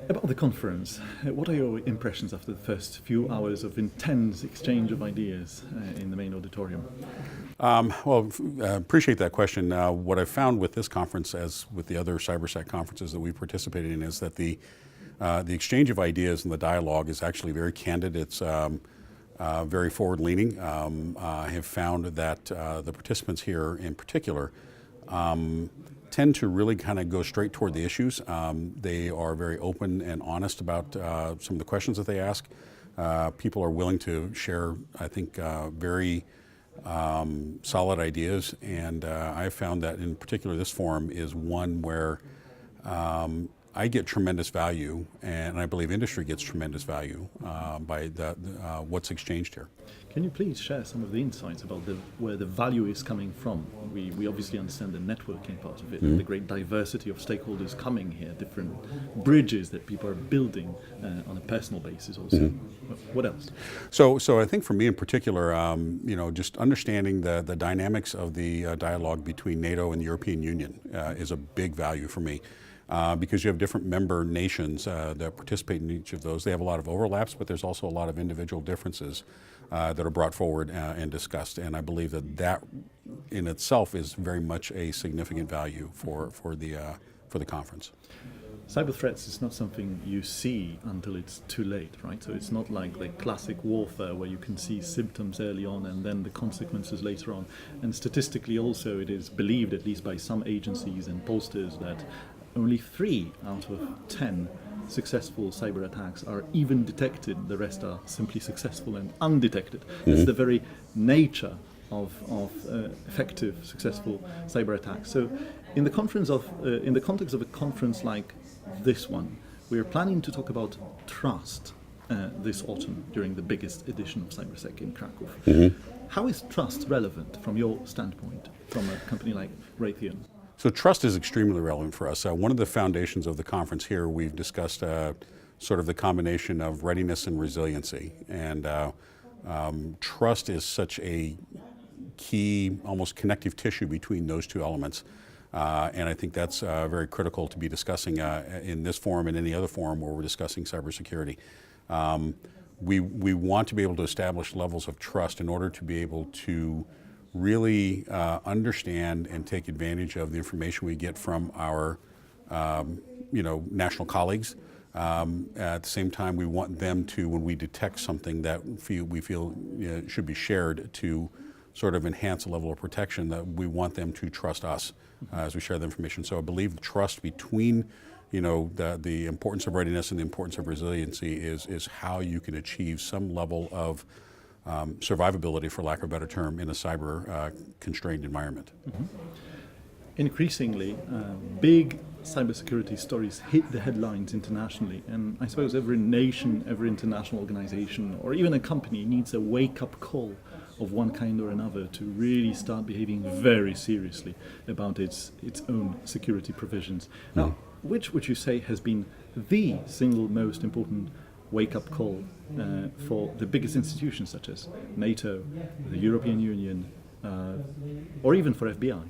About the conference, what are your impressions after the first few hours of intense exchange of ideas in the main auditorium? Appreciate that question. What I've found with this conference, as with the other CyberSec conferences that we've participated in, is that the exchange of ideas and the dialogue is actually very candid. It's very forward-leaning. I have found that the participants here in particular tend to really kind of go straight toward the issues. They are very open and honest about some of the questions that they ask. People are willing to share, I think, very solid ideas, and I've found that in particular this forum is one where I get tremendous value, and I believe industry gets tremendous value by what's exchanged here. Can you please share some of the insights about where the value is coming from? We obviously understand the networking part of it, the great diversity of stakeholders coming here, different bridges that people are building on a personal basis also. What else? So I think for me in particular, just understanding the dynamics of the dialogue between NATO and the European Union is a big value for me. Because you have different member nations that participate in each of those. They have a lot of overlaps, but there's also a lot of individual differences that are brought forward and discussed. And I believe that in itself is very much a significant value for the conference. Cyber threats is not something you see until it's too late, right? So it's not like the classic warfare where you can see symptoms early on and then the consequences later on. And statistically also it is believed, at least by some agencies and pollsters, that only 3 out of 10 successful cyber attacks are even detected. The rest are simply successful and undetected. It's the very nature of effective, successful cyber attacks. So, in the context of a conference like this one, we are planning to talk about trust this autumn during the biggest edition of CyberSec in Krakow. How is trust relevant from your standpoint, from a company like Raytheon? So trust is extremely relevant for us. One of the foundations of the conference here, we've discussed sort of the combination of readiness and resiliency. And trust is such a key, almost connective tissue between those two elements. And I think that's very critical to be discussing in this forum and any other forum where we're discussing cybersecurity. We want to be able to establish levels of trust in order to be able to really understand and take advantage of the information we get from our national colleagues. At the same time, we want them to, when we detect something that we feel should be shared to sort of enhance the level of protection, that we want them to trust us as we share the information. So I believe the trust between the importance of readiness and the importance of resiliency is how you can achieve some level of survivability, for lack of a better term, in a cyber constrained environment. Increasingly, big cybersecurity stories hit the headlines internationally, and I suppose every nation, every international organization, or even a company needs a wake-up call of one kind or another to really start behaving very seriously about its own security provisions. Now, which would you say has been the single most important wake-up call for the biggest institutions such as NATO, the European Union, or even for FBI?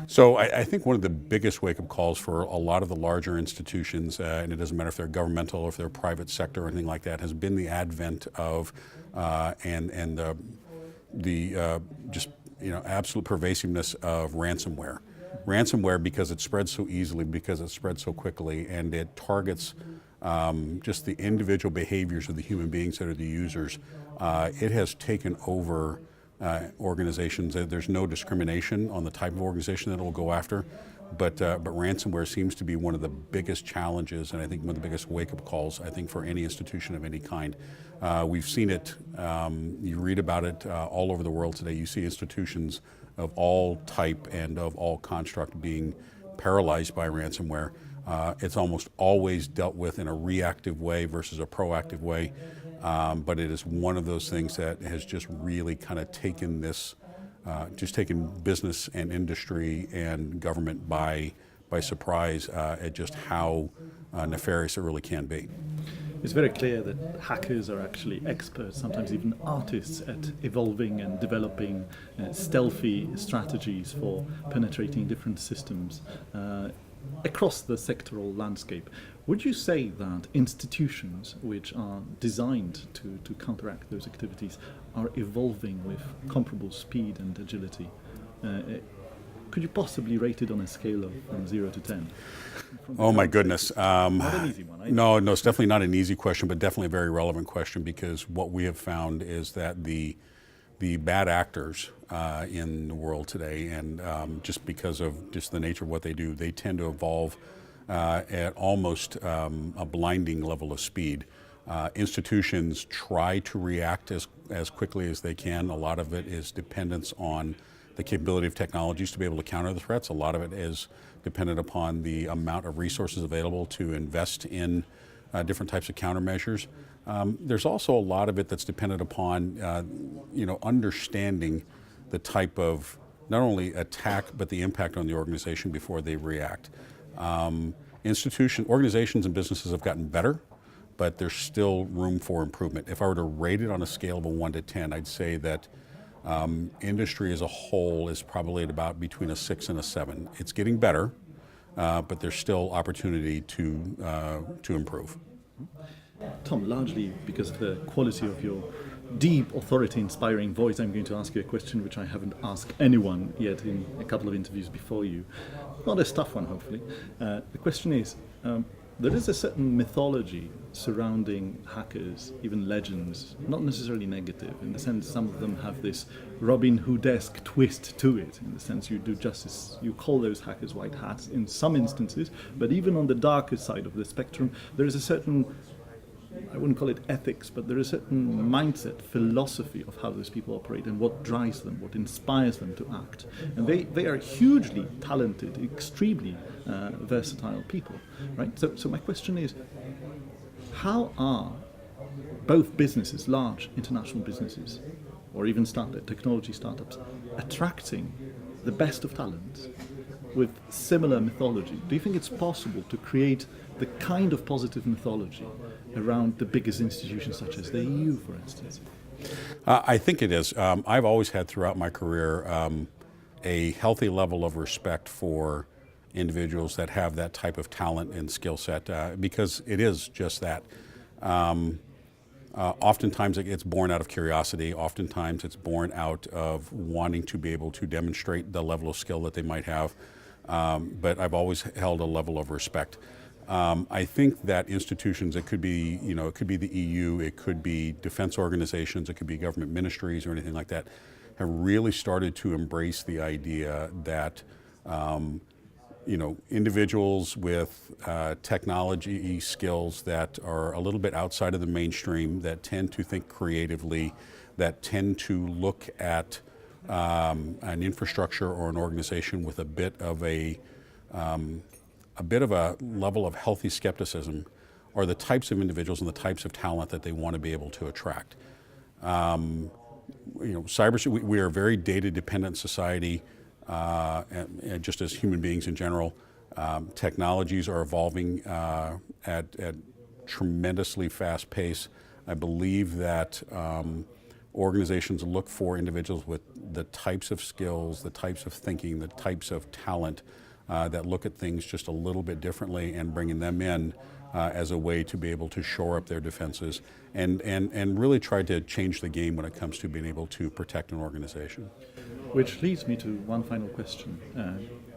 So I think one of the biggest wake-up calls for a lot of the larger institutions, and it doesn't matter if they're governmental or if they're private sector or anything like that, has been the advent of and the absolute pervasiveness of ransomware. Ransomware, because it spreads so easily, because it spreads so quickly, and it targets just the individual behaviors of the human beings that are the users. It has taken over organizations. There's no discrimination on the type of organization that it will go after, but ransomware seems to be one of the biggest challenges, and I think one of the biggest wake-up calls, I think, for any institution of any kind. We've seen it, you read about it all over the world today. You see institutions of all type and of all construct being paralyzed by ransomware. It's almost always dealt with in a reactive way versus a proactive way, but it is one of those things that has just really kind of taken this, taken business and industry and government by surprise at just how nefarious it really can be. It's very clear that hackers are actually experts, sometimes even artists, at evolving and developing stealthy strategies for penetrating different systems. across the sectoral landscape, would you say that institutions which are designed to counteract those activities are evolving with comparable speed and agility? Could you possibly rate it on a scale of from 0 to 10? Oh my goodness. Not an easy one. No, it's definitely not an easy question, but definitely a very relevant question, because what we have found is that the bad actors in the world today, and just because of just the nature of what they do, they tend to evolve at almost a blinding level of speed. Institutions try to react as quickly as they can. A lot of it is dependence on the capability of technologies to be able to counter the threats. A lot of it is dependent upon the amount of resources available to invest in different types of countermeasures. There's also a lot of it that's dependent upon understanding the type of not only attack but the impact on the organization before they react. Organizations and businesses have gotten better, but there's still room for improvement. If I were to rate it on a scale of a 1 to 10, I'd say that industry as a whole is probably at about between a 6 and a 7. It's getting better, but there's still opportunity to improve. Tom, largely because of the quality of your deep, authority-inspiring voice, I'm going to ask you a question which I haven't asked anyone yet in a couple of interviews before you. Not a tough one, hopefully. The question is, there is a certain mythology surrounding hackers, even legends, not necessarily negative, in the sense some of them have this Robin Hood-esque twist to it, in the sense you do justice, you call those hackers white hats in some instances, but even on the darker side of the spectrum, there is a certain, I wouldn't call it ethics, but there is a certain mindset, philosophy of how those people operate and what drives them, what inspires them to act. And they are hugely talented, extremely versatile people, right? So my question is, how are both businesses, large international businesses, or even technology startups, attracting the best of talent with similar mythology? Do you think it's possible to create the kind of positive mythology around the biggest institutions such as the EU, for instance? I think it is. I've always had throughout my career a healthy level of respect for individuals that have that type of talent and skill set, because it is just that. Oftentimes it's born out of curiosity. Oftentimes it's born out of wanting to be able to demonstrate the level of skill that they might have. But I've always held a level of respect. I think that institutions, it could be the EU, it could be defense organizations, it could be government ministries or anything like that, have really started to embrace the idea that individuals with technology skills that are a little bit outside of the mainstream, that tend to think creatively, that tend to look at an infrastructure or an organization with a bit of a level of healthy skepticism, are the types of individuals and the types of talent that they want to be able to attract. Cybersecurity, we are a very data-dependent society, and just as human beings in general. Technologies are evolving at tremendously fast pace. I believe that organizations look for individuals with the types of skills, the types of thinking, the types of talent that look at things just a little bit differently, and bringing them in as a way to be able to shore up their defenses and really try to change the game when it comes to being able to protect an organization. Which leads me to one final question.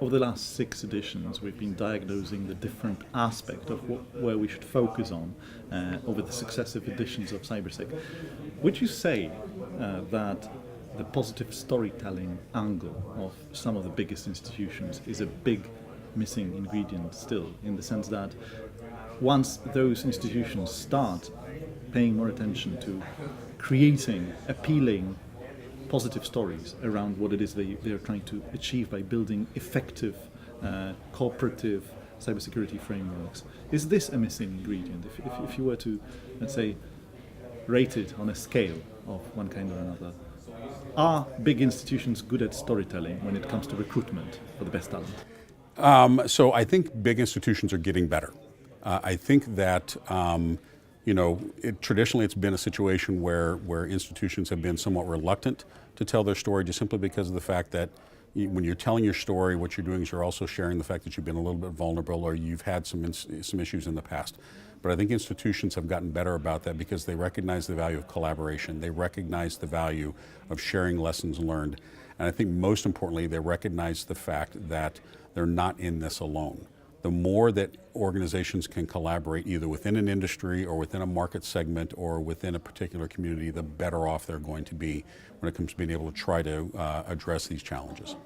Over the last 6 editions, we've been diagnosing the different aspects of where we should focus on over the successive editions of CyberSec. Would you say that the positive storytelling angle of some of the biggest institutions is a big missing ingredient still, in the sense that once those institutions start paying more attention to creating appealing positive stories around what it is they are trying to achieve by building effective cooperative cybersecurity frameworks, is this a missing ingredient? If you were to, let's say, rate it on a scale of one kind or another, are big institutions good at storytelling when it comes to recruitment for the best talent? So I think big institutions are getting better. I think that traditionally it's been a situation where institutions have been somewhat reluctant to tell their story, just simply because of the fact that when you're telling your story, what you're doing is you're also sharing the fact that you've been a little bit vulnerable or you've had some issues in the past. But I think institutions have gotten better about that because they recognize the value of collaboration. They recognize the value of sharing lessons learned. And I think most importantly, they recognize the fact that they're not in this alone. The more that organizations can collaborate either within an industry or within a market segment or within a particular community, the better off they're going to be when it comes to being able to try to address these challenges.